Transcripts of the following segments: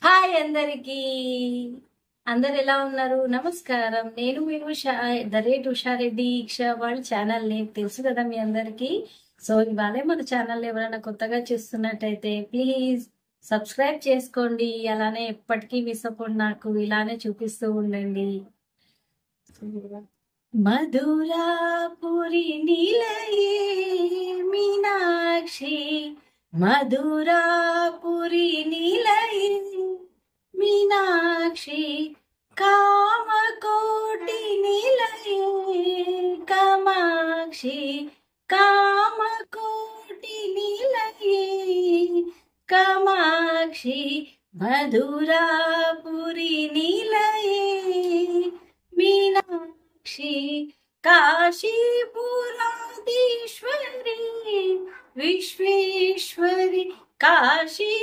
Hi అందరికి. అందరు ఎలా ఉన్నారు? నమస్కారం. నేను మీ ఉషా, ద రేట్ ఉషారెడ్డి ఇక్షా వాళ్ళ ఛానల్ నేమ్ తెలుసు కదా మీ అందరికి. సో ఇవాళే మన ఛానల్ ఎవరైనా కొత్తగా చూస్తున్నట్టయితే ప్లీజ్ సబ్స్క్రైబ్ చేసుకోండి. అలానే ఎప్పటికీ మిస్ అవ్వకుండా నాకు ఇలానే చూపిస్తూ ఉండండి. మధురాపురి నిలయే మీనాక్షి, మధురాపురి నిలయే మీనాక్షి, కామకోటి నిలయే కామాక్షి, కామకోటి నిలయే కామాక్షి, మధురాపురి నిలయే మీనాక్షి, కాశీపురాధీశ్వరి విశ్వేశ్వరి, కాశీపురాధీశ్వరి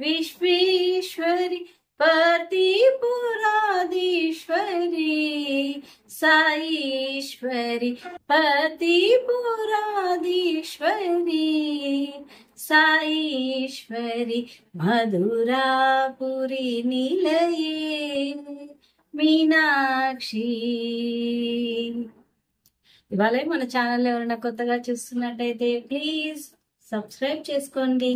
విశ్వేశ్వరి, పతిపురాధీశ్వరి సాईश्वरी, पतिपुराधीश्वरी साईश्वरी, मधुरापुरी निलये మీనాక్షి. ఇవాళ మన ఛానల్ ఎవరైనా కొత్తగా చూస్తున్నట్టయితే ప్లీజ్ సబ్స్క్రైబ్ చేసుకోండి.